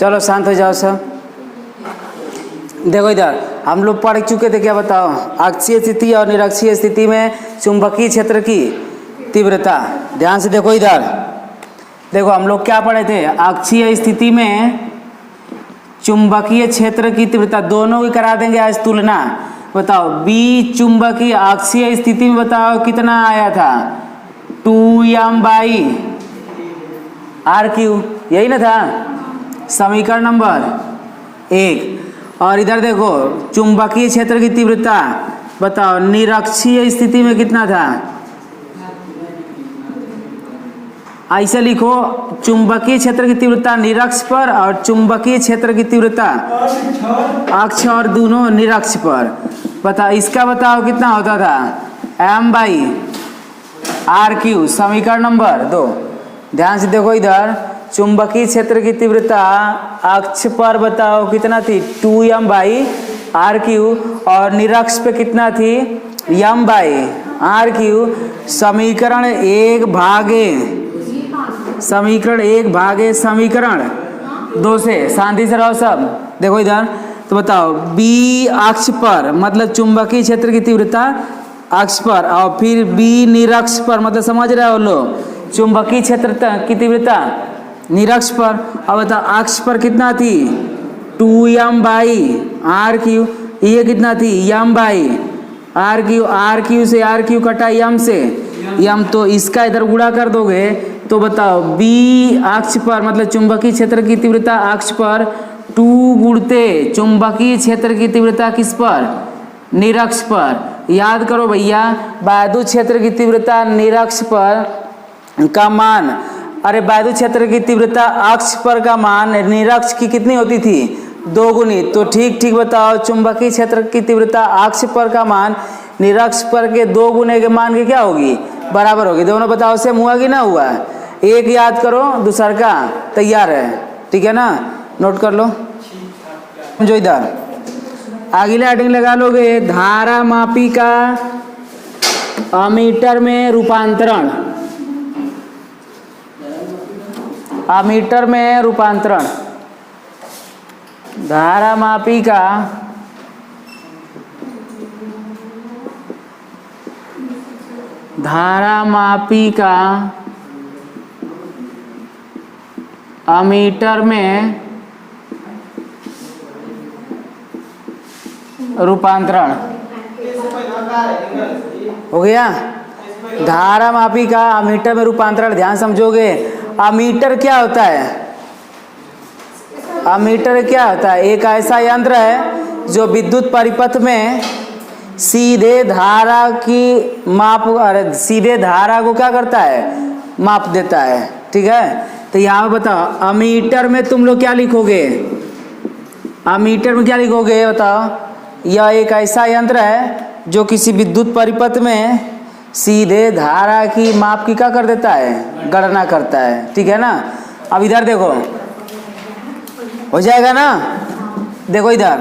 चलो शांत हो जाओ सब। देखो इधर हम लोग पढ़ चुके थे, क्या बताओ, अक्षीय स्थिति और निरक्षीय स्थिति में चुंबकीय क्षेत्र की तीव्रता। ध्यान से देखो इधर, देखो हम लोग क्या पढ़े थे, अक्षीय स्थिति में चुंबकीय क्षेत्र की तीव्रता, दोनों की करा देंगे आज तुलना। बताओ बी चुंबकीय अक्षीय स्थिति में बताओ कितना आया था, 2m/r³, यही ना था समीकरण नंबर 1। और इधर देखो चुंबकीय क्षेत्र की तीव्रता बताओ निरक्षीय स्थिति में कितना था, ऐसे लिखो, चुंबकीय क्षेत्र की तीव्रता निरक्ष पर और चुंबकीय क्षेत्र की तीव्रता अक्ष और दोनों निरक्ष पर। बताओ इसका बताओ कितना होता था, m/r³, समीकरण नंबर 2। ध्यान से देखो इधर, चुंबकीय क्षेत्र की तीव्रता अक्ष पर बताओ कितना थी, 2m/r³, और निरक्ष पे कितना थी, m/r³। समीकरण 1/2 से, शांति से रहो सब। देखो इधर तो बताओ बी अक्ष पर मतलब चुंबकीय क्षेत्र की तीव्रता अक्ष पर, और फिर बी निरक्ष पर मतलब समझ रहे हो लोग, चुंबकीय क्षेत्र की तीव्रता निरक्ष पर। अब बताओ अक्ष पर कितना थी, 2m/r³, ये कितना थी, m/r³। r³ से r³ कटा m से m, तो इसका इधर गुणा कर दोगे तो बताओ बी अक्ष पर मतलब चुंबकीय क्षेत्र की तीव्रता अक्ष पर 2 गुणते चुंबकीय क्षेत्र की तीव्रता किस पर, निरक्ष पर। याद करो भैया, वैद्युत क्षेत्र की तीव्रता निरक्ष पर का मान, अरे वैद्युत क्षेत्र की तीव्रता अक्ष पर का मान निरक्ष की कितनी होती थी, 2 गुनी। तो ठीक बताओ चुंबकीय क्षेत्र की तीव्रता अक्ष पर का मान निरक्ष पर के 2 गुने के मान की क्या होगी, बराबर होगी। दोनों बताओ सेम हुआ कि ना हुआ, एक याद करो दूसर का तैयार है, ठीक है ना, नोट कर लो। जो इधर अगले हेडिंग लगा लोगे, धारा मापी का अमीटर में रूपांतरण। अमीटर में रूपांतरण, धारा मापी का अमीटर में रूपांतरण हो गया। धारा मापी का अमीटर में रूपांतरण, ध्यान समझोगे। अमीटर क्या होता है, अमीटर क्या होता है, एक ऐसा यंत्र है जो विद्युत परिपथ में सीधे धारा की माप, अरे सीधे धारा को क्या करता है, माप देता है, ठीक है। तो यहाँ पे बताओ अमीटर में तुम लोग क्या लिखोगे, अमीटर में क्या लिखोगे बताओ, यह एक ऐसा यंत्र है जो किसी विद्युत परिपथ में सीधे धारा की माप की क्या कर देता है, गणना करता है, ठीक है ना। अब इधर देखो, हो जाएगा ना। देखो इधर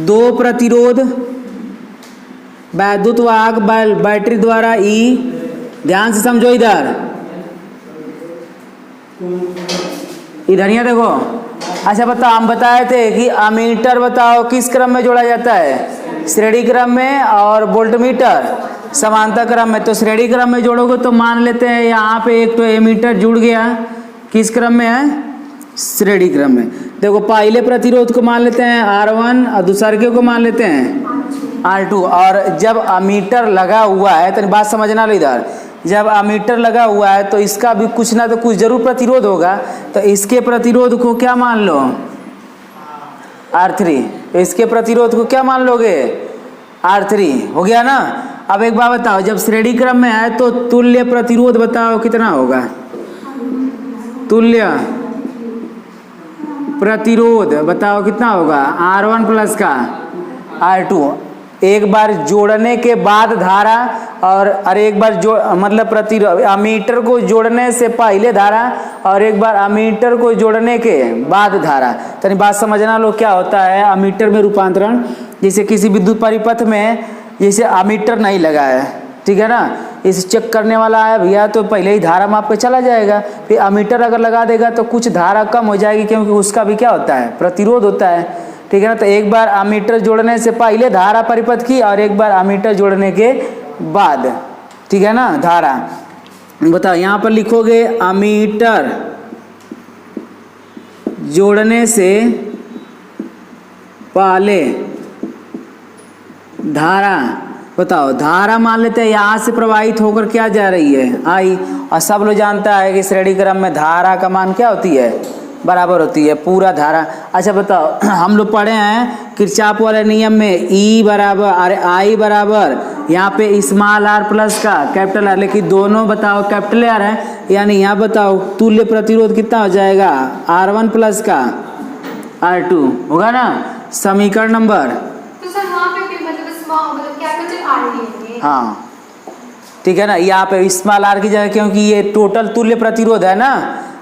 2 प्रतिरोध वैद्युत वाहक बैटरी द्वारा ई, ध्यान से समझो इधर यहाँ देखो। अच्छा बताओ, हम बताए थे कि अमीटर बताओ किस क्रम में जोड़ा जाता है, श्रेणी क्रम में, और वोल्टमीटर समांतर क्रम में। तो श्रेणी क्रम में जोड़ोगे तो मान लेते हैं यहाँ पे एक तो एमीटर जुड़ गया, किस क्रम में है, श्रेणी क्रम में। देखो पहले प्रतिरोध को मान लेते हैं R1 और दूसरे को मान लेते हैं R2। और जब अमीटर लगा हुआ है तो बात समझना लो इधर, जब अमीटर लगा हुआ है तो इसका भी कुछ ना तो कुछ जरूर प्रतिरोध होगा, तो इसके प्रतिरोध को क्या मान लो, R3। इसके प्रतिरोध को क्या मान लोगे, R3, हो गया ना। अब एक बात बताओ, जब श्रेणी क्रम में है तो तुल्य प्रतिरोध बताओ कितना होगा, तुल्य प्रतिरोध बताओ कितना होगा, R1 प्लस का R2। एक बार जोड़ने के बाद धारा और एक बार मतलब प्रतिरोध, अमीटर को जोड़ने से पहले धारा और एक बार अमीटर को जोड़ने के बाद धारा। तो बात समझना लो क्या होता है अमीटर में रूपांतरण। जैसे किसी विद्युत परिपथ में जैसे अमीटर नहीं लगा है, ठीक है ना। इस चेक करने वाला आया भैया तो पहले ही धारा माप के चला जाएगा, फिर अमीटर अगर लगा देगा तो कुछ धारा कम हो जाएगी, क्योंकि उसका भी क्या होता है, प्रतिरोध होता है, ठीक है ना। तो एक बार अमीटर जोड़ने से पहले धारा परिपथ की और एक बार अमीटर जोड़ने के बाद, ठीक है ना, धारा। बताओ यहाँ पर लिखोगे अमीटर जोड़ने से पहले धारा, बताओ धारा मान लेते हैं यहाँ से प्रवाहित होकर क्या जा रही है, आई, और सब लोग जानता है कि श्रेणी क्रम में धारा का मान क्या होती है, बराबर होती है पूरा धारा। अच्छा बताओ हम लोग पढ़े हैं किरचॉफ वाले नियम में ई बराबर अरे आई बराबर यहाँ पे स्मॉल आर प्लस का कैपिटल आर, लेकिन दोनों बताओ कैपिटल आर है, यानी यहाँ बताओ तुल्य प्रतिरोध कितना हो जाएगा, R1 प्लस का R2 होगा ना, समीकरण नंबर। तो सर वहाँ पे मतलब कैपिटल आर लेंगे। हाँ ठीक है ना, यहाँ पे स्मॉल आर की जगह, क्योंकि ये टोटल तुल्य प्रतिरोध है ना।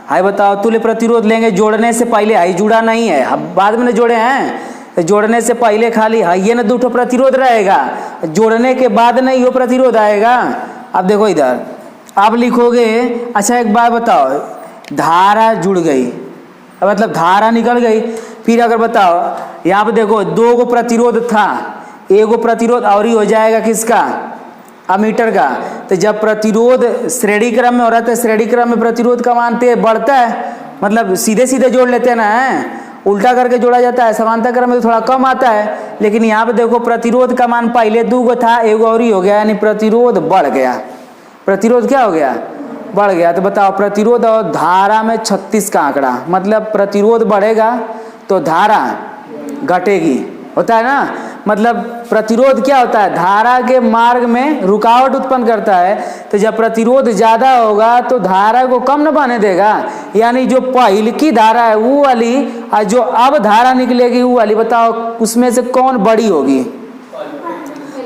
हाई बताओ तुल्य प्रतिरोध लेंगे जोड़ने से पहले, हाई जुड़ा नहीं है, अब बाद में जोड़े हैं, तो जोड़ने से पहले खाली हाई ये ना दो प्रतिरोध रहेगा, जोड़ने के बाद नहीं वो प्रतिरोध आएगा। अब देखो इधर अब लिखोगे, अच्छा एक बात बताओ, धारा जुड़ गई, मतलब धारा निकल गई, फिर अगर बताओ यहाँ पे देखो दो को प्रतिरोध था, एगो प्रतिरोध और ही हो जाएगा किसका, अमीटर का। तो जब प्रतिरोध श्रेणी क्रम में हो रहा है तो श्रेणी क्रम में प्रतिरोध का मान बढ़ता है, मतलब सीधे सीधे जोड़ लेते हैं ना, उल्टा करके जोड़ा जाता है, समांतर क्रम में तो थोड़ा कम आता है। लेकिन यहाँ पे देखो प्रतिरोध का मान पहले दो गो था, एगो और ही हो गया, यानी प्रतिरोध बढ़ गया, प्रतिरोध क्या हो गया, बढ़ गया। तो बताओ प्रतिरोध और धारा में 36 का आंकड़ा, मतलब प्रतिरोध बढ़ेगा तो धारा घटेगी, होता है ना। मतलब प्रतिरोध क्या होता है, धारा के मार्ग में रुकावट उत्पन्न करता है। तो जब प्रतिरोध ज़्यादा होगा तो धारा को कम न बने देगा, यानी जो पहले की धारा है वो वाली और जो अब धारा निकलेगी वो वाली, बताओ उसमें से कौन बड़ी होगी,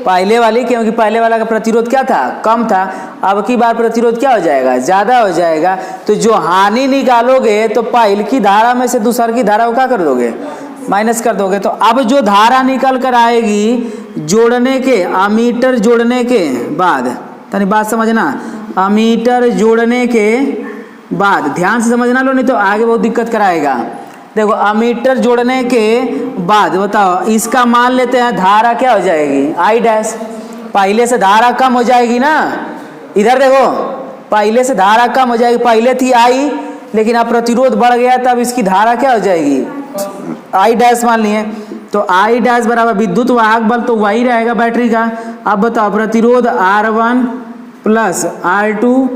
पहले वाली, क्योंकि पहले वाला का प्रतिरोध क्या था, कम था। अब की बार प्रतिरोध क्या हो जाएगा, ज़्यादा हो जाएगा। तो जो हानि निकालोगे तो पहले की धारा में से दूसर की धारा को क्या कर दोगे, माइनस कर दोगे। तो अब जो धारा निकल कर आएगी जोड़ने के, अमीटर जोड़ने के बाद, तनी बात समझना, अमीटर जोड़ने के बाद ध्यान से समझना लो, नहीं तो आगे बहुत दिक्कत कराएगा। देखो अमीटर जोड़ने के बाद बताओ इसका मान लेते हैं, धारा क्या हो जाएगी, आई डैश, पहले से धारा कम हो जाएगी ना। इधर देखो पहले से धारा कम हो जाएगी, पहले थी आई लेकिन अब प्रतिरोध बढ़ गया, तब इसकी धारा क्या हो जाएगी, आई डैश मान लिए। तो आई डैश बराबर विद्युत वाहक बल तो वही रहेगा बैटरी का। अब बताओ प्रतिरोध R1 प्लस R2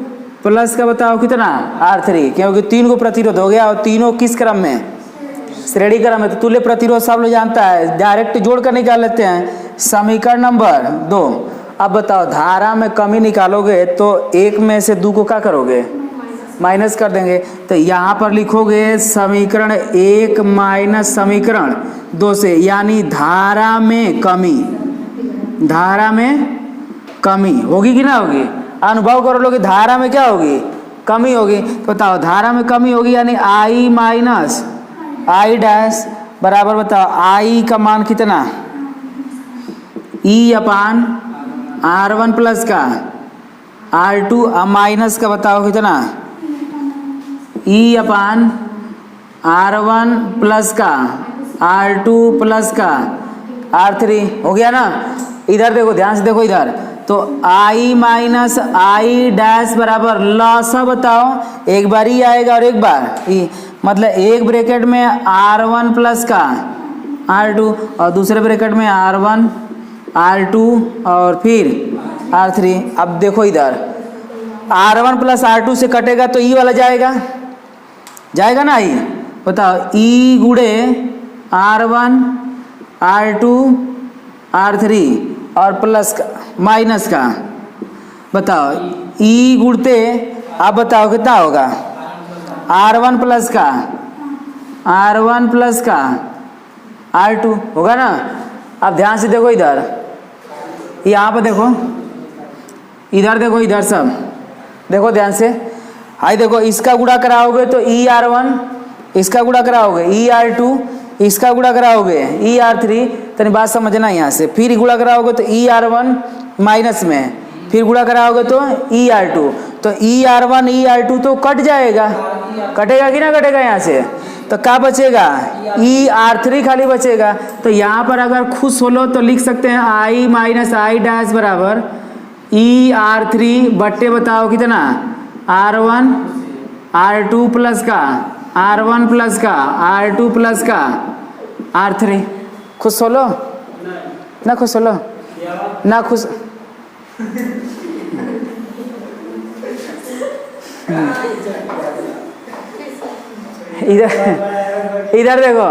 प्लस का बताओ कितना, R3, क्योंकि तीन को प्रतिरोध हो गया और तीनों किस क्रम में, श्रेणी क्रम में। तो तुल्य प्रतिरोध सब लोग जानता है, डायरेक्ट जोड़ कर निकाल लेते हैं। समीकरण नंबर 2। अब बताओ धारा में कमी निकालोगे तो एक में से दो को क्या करोगे, माइनस कर देंगे। तो यहाँ पर लिखोगे समीकरण 1 माइनस समीकरण 2 से, यानी धारा में कमी, धारा में कमी होगी कि ना होगी, अनुभव कर लो कि धारा में क्या होगी, कमी होगी। तो बताओ धारा में कमी होगी, यानी आई माइनस आई डैश बराबर बताओ आई का मान कितना, ई अपान R1 प्लस का R2 माइनस का बताओ कितना, ई अपान R1 प्लस का R2 प्लस का R3 हो गया ना। इधर देखो ध्यान से देखो इधर, तो I माइनस आई डैश बराबर लॉसा बताओ, एक बार ही आएगा और एक बार ई, मतलब एक ब्रैकेट में R1 प्लस का R2 और दूसरे ब्रैकेट में R1 R2 और फिर R3। अब देखो इधर R1 प्लस R2 से कटेगा तो ई वाला जाएगा, जाएगा ना ई, बताओ ई गुड़े R1 R2 R3 और प्लस का माइनस का, बताओ ई गुड़ते, अब बताओ कितना होगा, R1 प्लस का R1 प्लस का R2 होगा ना। अब ध्यान से देखो इधर, यहाँ पर देखो, इधर देखो, इधर सब देखो ध्यान से, हाई देखो इसका गुणा कराओगे तो ई R1, इसका गुणा कराओगे ई R2, इसका गुणा कराओगे ई R3, तनी बात समझना यहाँ से, फिर गुणा कराओगे तो ई R1 माइनस में फिर गुणा कराओगे तो ER2, तो ER1 ER2 तो कट जाएगा, कटेगा कि ना कटेगा यहाँ से, तो क्या बचेगा ER3 खाली बचेगा। तो यहाँ पर अगर खुश हो लो तो लिख सकते हैं I माइनस आई डैश बराबर ER3 बट्टे बताओ कितना R1 R2 प्लस का R1 प्लस का R2 प्लस का R3। खुश हो लो ना, खुश हो लो ना, खुश इधर देखो,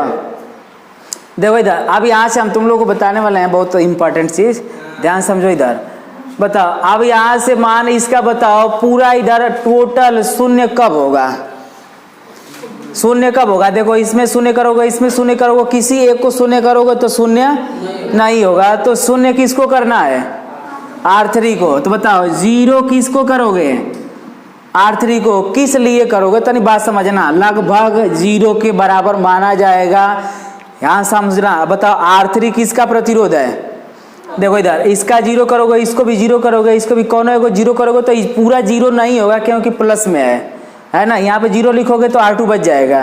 देखो इधर। अब यहाँ से हम तुम लोगों को बताने वाले हैं बहुत इंपॉर्टेंट चीज, ध्यान समझो। इधर बताओ, अब यहाँ से मान इसका बताओ पूरा इधर टोटल शून्य कब होगा, शून्य कब होगा। देखो इसमें शून्य करोगे, इसमें शून्य करोगे, किसी एक को शून्य करोगे तो शून्य नहीं होगा। तो शून्य किसको करना है R3 को। तो बताओ जीरो किसको करोगे R3 को, किस लिए करोगे, तनी बात समझना। लगभग जीरो के बराबर माना जाएगा, यहाँ समझना। बताओ R3 किसका प्रतिरोध है। देखो इधर इसका जीरो करोगे, इसको भी जीरो करोगे, इसको भी कौन को जीरो करोगे तो पूरा जीरो नहीं होगा क्योंकि प्लस में है ना। यहाँ पे जीरो लिखोगे तो R2 बच जाएगा,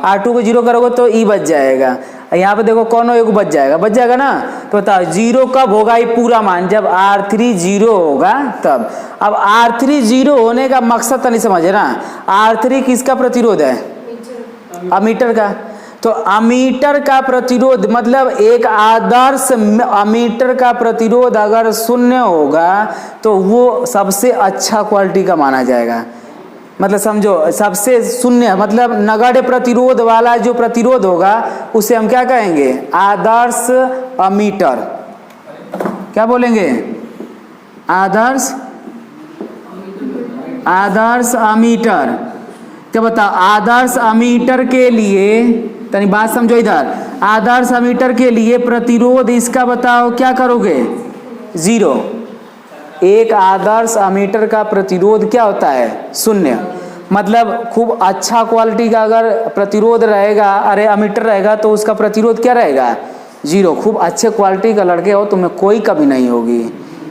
R2 को जीरो करोगे तो E बच जाएगा। यहाँ पे देखो कौन एक बच जाएगा ना। तो बताओ जीरो कब होगा ये पूरा मान, जब R3 जीरो होगा तब। अब R3 जीरो होने का मकसद तो नहीं समझे ना। R3 किसका प्रतिरोध है, अमीटर का। तो अमीटर का प्रतिरोध मतलब एक आदर्श अमीटर का प्रतिरोध अगर शून्य होगा तो वो सबसे अच्छा क्वालिटी का माना जाएगा। मतलब समझो सबसे शून्य मतलब नगण्य प्रतिरोध वाला जो प्रतिरोध होगा उसे हम क्या कहेंगे, आदर्श अमीटर। क्या बोलेंगे, आदर्श अमीटर। क्या बताओ आदर्श अमीटर के लिए, तनी बात समझो इधर। आदर्श अमीटर के लिए प्रतिरोध इसका बताओ क्या करोगे, जीरो। एक आदर्श अमीटर का प्रतिरोध क्या होता है, शून्य। मतलब खूब अच्छा क्वालिटी का अगर प्रतिरोध रहेगा, अरे अमीटर रहेगा तो उसका प्रतिरोध क्या रहेगा, जीरो। खूब अच्छे क्वालिटी का लड़के हो तुम्हें कोई कमी नहीं होगी,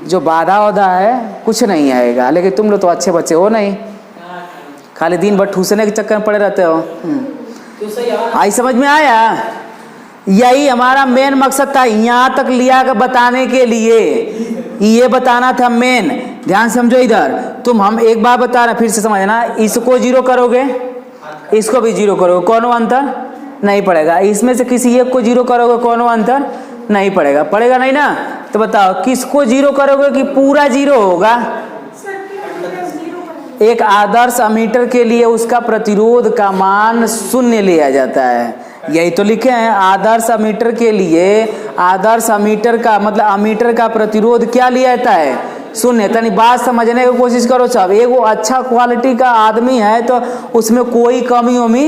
जो बाधा वाधा है कुछ नहीं आएगा। लेकिन तुम लोग तो अच्छे बच्चे हो नहीं, खाली दिन भर ठूसने के चक्कर में पड़े रहते हो। आई समझ में आया। यही हमारा मेन मकसद था, यहाँ तक लिया कर बताने के लिए, ये बताना था मेन। ध्यान समझो इधर। तुम हम एक बार बता रहे, फिर से समझना। इसको जीरो करोगे, इसको भी जीरो करोगे, कौन अंतर नहीं पड़ेगा। इसमें से किसी एक को जीरो करोगे, कौन अंतर नहीं पड़ेगा, पड़ेगा नहीं ना। तो बताओ किसको जीरो करोगे कि पूरा जीरो होगा। एक आदर्श अमीटर के लिए उसका प्रतिरोध का मान शून्य लिया जाता है, यही तो लिखे हैं। आदर्श अमीटर के लिए, आदर्श अमीटर का मतलब अमीटर का प्रतिरोध क्या लिया जाता है, शून्य। तनी बात समझने की कोशिश करो सब। एक वो अच्छा क्वालिटी का आदमी है तो उसमें कोई कमी उमी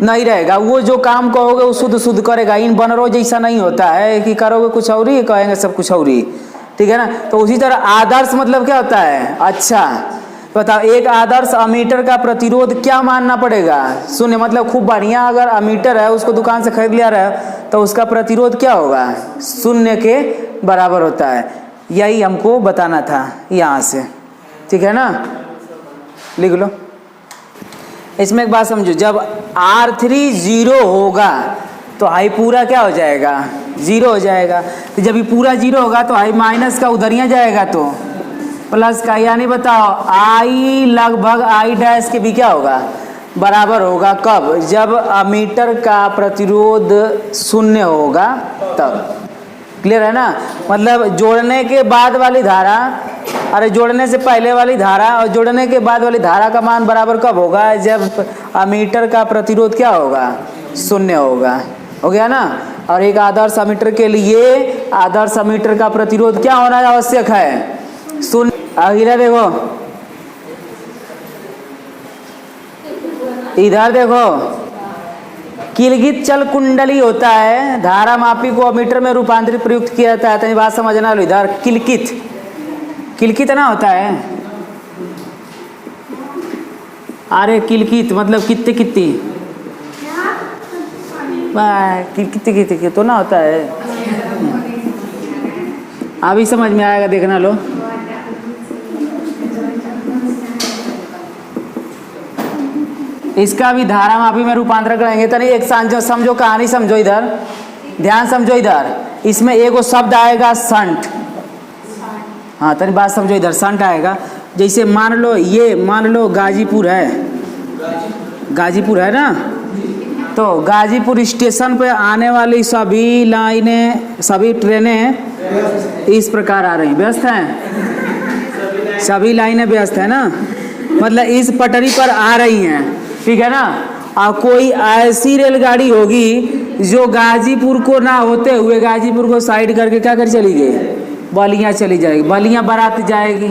नहीं रहेगा। वो जो काम कहोगे वो शुद्ध शुद्ध करेगा। इन बनरों जैसा नहीं होता है कि करोगे कुछ और ही कहेंगे सब कुछ और ही, ठीक है ना। तो उसी तरह आदर्श मतलब क्या होता है, अच्छा। बताओ एक आदर्श अमीटर का प्रतिरोध क्या मानना पड़ेगा, शून्य। मतलब खूब बढ़िया अगर अमीटर है, उसको दुकान से खरीद लिया रहा है तो उसका प्रतिरोध क्या होगा, शून्य के बराबर होता है। यही हमको बताना था यहाँ से, ठीक है ना। लिख लो। इसमें एक बात समझो, जब R3 जीरो होगा तो आई पूरा क्या हो जाएगा, जीरो हो जाएगा। तो जब ये पूरा जीरो होगा तो आई माइनस का उधरिया जाएगा तो प्लस का, यानी बताओ आई लगभग आई डैश के भी क्या होगा, बराबर होगा। कब, जब अमीटर का प्रतिरोध शून्य होगा तब। क्लियर है ना। मतलब जोड़ने के बाद वाली धारा, अरे जोड़ने से पहले वाली धारा और जोड़ने के बाद वाली धारा का मान बराबर कब होगा, जब अमीटर का प्रतिरोध क्या होगा, शून्य होगा। हो गया ना। और एक आदर्श अमीटर के लिए आदर्श अमीटर का प्रतिरोध क्या होना आवश्यक है, शून्य। अगला देखो, इधर देखो, किलगित चल कुंडली होता है, धारा मापी को अमीटर में रूपांतरित प्रयुक्त किया जाता है। तो ये बात समझना लो। इधर किलकित, किलकित ना होता है, अरे किलकित मतलब कितने कितनी, कितने कितने तो ना होता है। अभी समझ में आएगा, देखना लो। इसका भी धारा मापी में रूपांतर करेंगे। तो एक समझो कहानी, समझो इधर, ध्यान समझो इधर। इसमें एगो शब्द आएगा संट। हाँ तनी बात समझो इधर, संट आएगा। जैसे मान लो गाजीपुर है ना, तो गाजीपुर स्टेशन पे आने वाली सभी लाइनें, सभी ट्रेनें इस प्रकार आ रही, व्यस्त हैं, सभी लाइनें व्यस्त है ना, मतलब इस पटरी पर आ रही हैं, ठीक है ना। और कोई ऐसी रेलगाड़ी होगी जो गाजीपुर को ना होते हुए गाजीपुर को साइड करके क्या कर चली गई, बलिया चली जाएगी, बलिया बारात जाएगी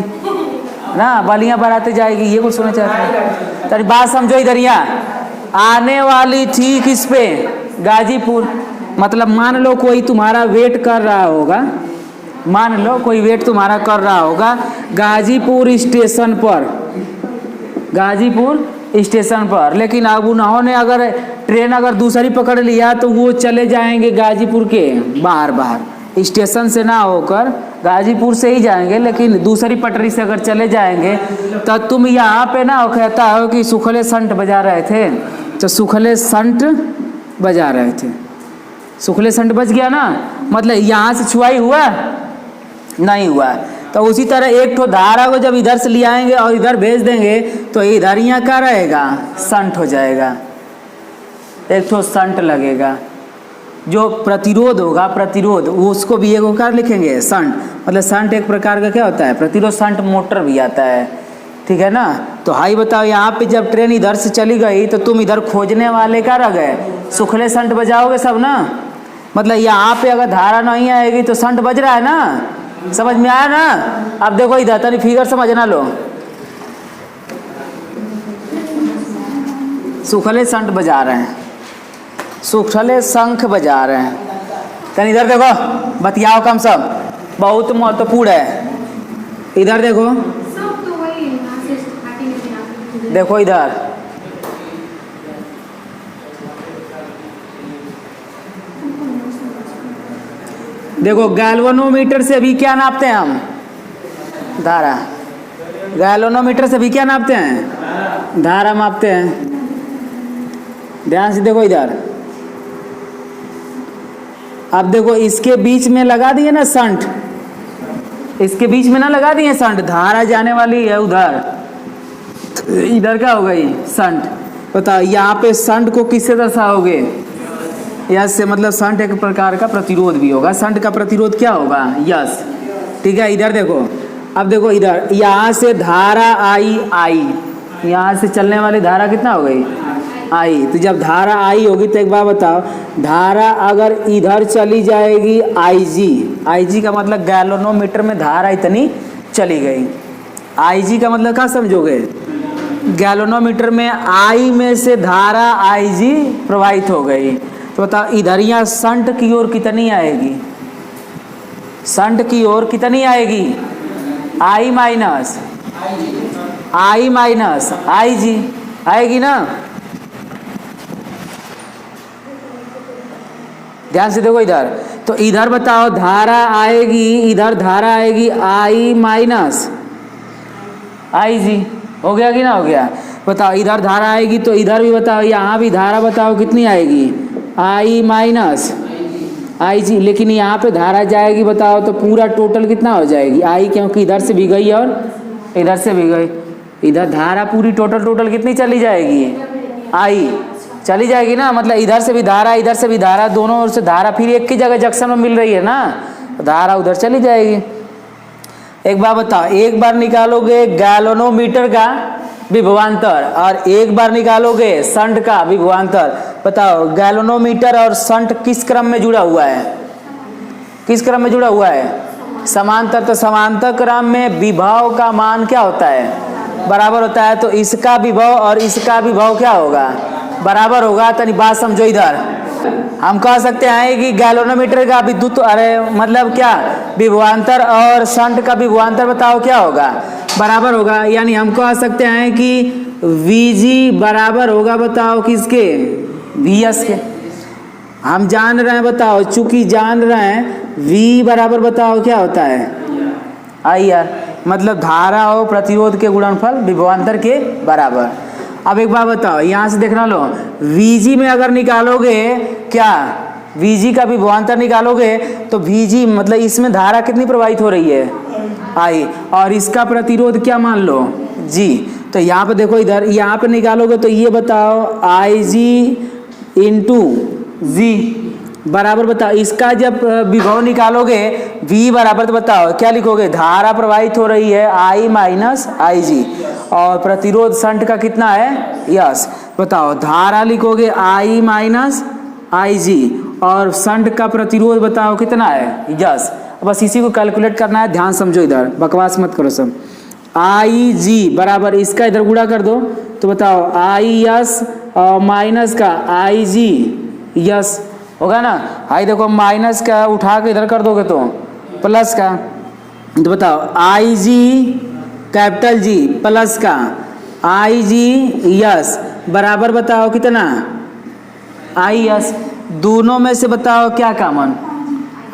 ना, बलिया बारात जाएगी। ये कुछ सुनना चाहते हैं? तो बात समझो इधर, यहाँ आने वाली थी किस पे, गाजीपुर। मतलब मान लो कोई तुम्हारा वेट कर रहा होगा, मान लो कोई वेट तुम्हारा कर रहा होगा गाजीपुर स्टेशन पर, गाजीपुर स्टेशन पर, लेकिन अब उन्होंने अगर ट्रेन अगर दूसरी पकड़ लिया तो वो चले जाएंगे गाजीपुर के बाहर, स्टेशन से ना होकर गाजीपुर से ही जाएंगे, लेकिन दूसरी पटरी से अगर चले जाएंगे तो तुम यहाँ पे ना कहता हो कि सुखले संट बजा रहे थे, तो सुखले संट बजा रहे थे, सुखले संट बज गया ना, मतलब यहाँ से छुआई हुआ नहीं हुआ। तो उसी तरह एक ठो धारा को जब इधर से ले आएंगे और इधर भेज देंगे तो इधर यहाँ क्या रहेगा, संट हो जाएगा, एक ठो संट लगेगा। जो प्रतिरोध होगा, प्रतिरोध उसको भी एक प्रकार लिखेंगे संट, मतलब संट एक प्रकार का क्या होता है, प्रतिरोध। संट मोटर भी आता है, ठीक है ना। तो हाई बताओ, यहाँ पे जब ट्रेन इधर से चली गई तो तुम इधर खोजने वाले क्या रह गए, सुखले संट बजाओगे सब ना। मतलब यहाँ पे अगर धारा नहीं आएगी तो संट बज रहा है ना, समझ में आया ना। अब देखो इधर तनी फिगर समझना लो, सुखले संट बजा रहे हैं, सुखले शंख बजा रहे हैं। तनी इधर देखो, बतियाओ कम, सब बहुत महत्वपूर्ण है। इधर देखो, सब तो वही है, यहाँ से घाटी में भी ना। देखो इधर, देखो गैल्वेनोमीटर से भी क्या नापते हैं हम, धारा। गैल्वेनोमीटर से भी क्या नापते हैं, धारा मापते हैं। ध्यान से देखो इधर, अब देखो इसके बीच में लगा दिए ना संट, इसके बीच में ना लगा दिए संट, धारा जाने वाली है उधर, इधर क्या हो गई, संट। बताओ यहाँ पे संट को किससे दर्शाओगे, यस से, मतलब संट एक प्रकार का प्रतिरोध भी होगा। संट का प्रतिरोध क्या होगा, यस, ठीक है। इधर देखो, अब देखो इधर, यहाँ से धारा आई, यहाँ से चलने वाली धारा कितना हो गई, आई। तो जब धारा आई होगी तो एक बार बताओ, धारा अगर इधर चली जाएगी आईजी का मतलब गैल्वेनोमीटर में धारा इतनी चली गई। आईजी का मतलब क्या समझोगे, गैल्वेनोमीटर में आई में से धारा आईजी प्रवाहित हो गई। तो बताओ इधर यहाँ संट की ओर कितनी आएगी, संट की ओर कितनी आएगी, आई माइनस आई जी आएगी ना। ध्यान से देखो इधर, तो इधर बताओ धारा आएगी, इधर धारा आएगी आई माइनस आई जी, हो गया कि ना हो गया। बताओ इधर धारा आएगी तो इधर भी बताओ, यहाँ भी धारा बताओ कितनी आएगी, आई माइनस आई जी। लेकिन यहाँ पे धारा जाएगी बताओ तो पूरा टोटल कितना हो जाएगी, आई, क्योंकि इधर से भी गई और इधर से भी गई। इधर धारा पूरी टोटल कितनी चली जाएगी, आई चली जाएगी ना। मतलब इधर से भी धारा, इधर से भी धारा, दोनों ओर से धारा फिर एक ही जगह जंक्शन में मिल रही है ना, तो धारा उधर चली जाएगी। एक बार बताओ, एक बार निकालोगे गैल्वेनोमीटर का विभवांतर और एक बार निकालोगे संट का विभवांतर। बताओ गैल्वेनोमीटर और संट किस क्रम में जुड़ा हुआ है, किस क्रम में जुड़ा हुआ है, समांतर। तो समांतर क्रम में विभव का मान क्या होता है, बराबर होता है। तो इसका विभव और इसका विभव क्या होगा, बराबर होगा। तनी बात समझो इधर, हम कह सकते हैं कि गैल्वेनोमीटर का विद्युत, अरे मतलब क्या, विभवांतर और संट का विभवांतर बताओ क्या होगा, बराबर होगा। यानी हम कह सकते हैं कि Vg बराबर होगा, बताओ किसके, Vs के। हम जान रहे हैं, बताओ चूंकि जान रहे हैं V बराबर बताओ क्या होता है, आई आर, मतलब धारा और प्रतिरोध के गुणनफल विभवांतर के बराबर। अब एक बात बताओ, यहाँ से देखना लो, VG में अगर निकालोगे क्या, VG का विभवांतर निकालोगे तो VG मतलब इसमें धारा कितनी प्रवाहित हो रही है, I, और इसका प्रतिरोध क्या मान लो, G। तो यहाँ पे देखो, इधर यहाँ पे निकालोगे तो ये बताओ IG इंटू G बराबर, बताओ इसका जब विभव निकालोगे V बराबर, तो बताओ क्या लिखोगे, धारा प्रवाहित हो रही है I माइनस IG, और प्रतिरोध शंट का कितना है, यस। बताओ धारा लिखोगे I माइनस IG, और शंट का प्रतिरोध बताओ कितना है, यस। बस इसी को कैलकुलेट करना है, ध्यान समझो, इधर बकवास मत करो सब। IG बराबर इसका इधर गुणा कर दो तो बताओ IS और माइनस का IG, यस होगा ना। आई देखो माइनस का उठा के इधर कर दोगे तो प्लस का, तो बताओ IG कैपिटल G प्लस का IG यस बराबर, बताओ कितना, IS। दोनों में से बताओ क्या कॉमन,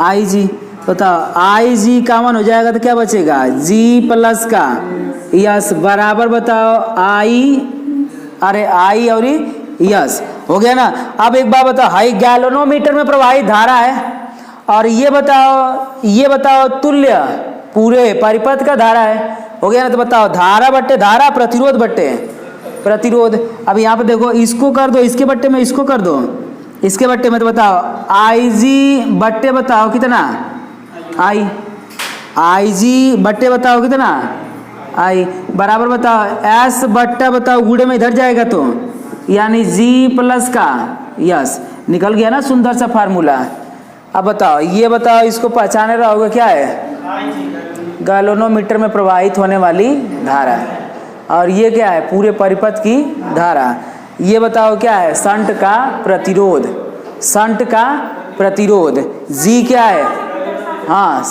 IG। बताओ IG कॉमन हो जाएगा तो क्या बचेगा, G प्लस का यस बराबर, बताओ I और यस हो गया ना। अब एक बात बताओ, हाई गैल्वेनोमीटर में प्रवाहित धारा है, और ये बताओ तुल्य पूरे परिपथ का धारा है, हो गया ना। तो बताओ धारा बट्टे धारा, प्रतिरोध बट्टे प्रतिरोध। अब यहाँ पे देखो, इसको कर दो इसके बट्टे में, इसको कर दो इसके बट्टे में, तो बताओ IG बट्टे बताओ कितना, IG बट्टे बताओ कितना, I बराबर, बताओ S बट्टा बताओ गुणे में इधर जाएगा तो यानी G प्लस का यस, निकल गया ना सुंदर सा फार्मूला। अब बताओ, ये बताओ इसको पहचाने रहा होगा क्या है, गैल्वेनोमीटर में प्रवाहित होने वाली धारा, और ये क्या है, पूरे परिपथ की धारा। ये बताओ क्या है, शंट का प्रतिरोध, शंट का प्रतिरोध G क्या है, हाँ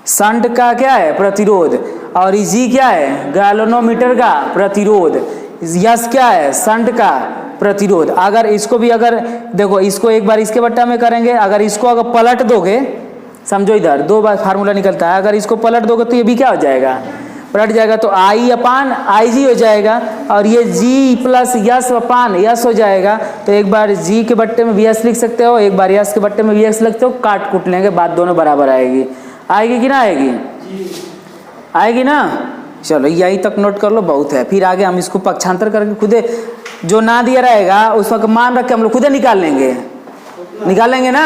शंट का क्या है प्रतिरोध, और G क्या है, गैल्वेनोमीटर का प्रतिरोध, यस क्या है, शंट का प्रतिरोध। अगर इसको भी, अगर देखो इसको एक बार इसके बट्टा में करेंगे, अगर इसको अगर पलट दोगे, समझो इधर दो बार फार्मूला निकलता है, अगर इसको पलट दोगे तो ये भी क्या हो जाएगा, पलट जाएगा, तो I अपान IG हो जाएगा, और ये G प्लस यस अपान यस हो जाएगा। तो एक बार G के बट्टे में भी यस लिख सकते हो, एक बार यस के बट्टे में भी यस लिखते हो, काट कूट लेंगे, बात दोनों बराबर आएगी। आएगी कि ना आएगी, आएगी ना। चलो यही तक नोट कर लो, बहुत है। फिर आगे हम इसको पक्षांतर करके खुदे जो ना दिया रहेगा उसका मान रख के हम लोग खुदे निकाल लेंगे ना।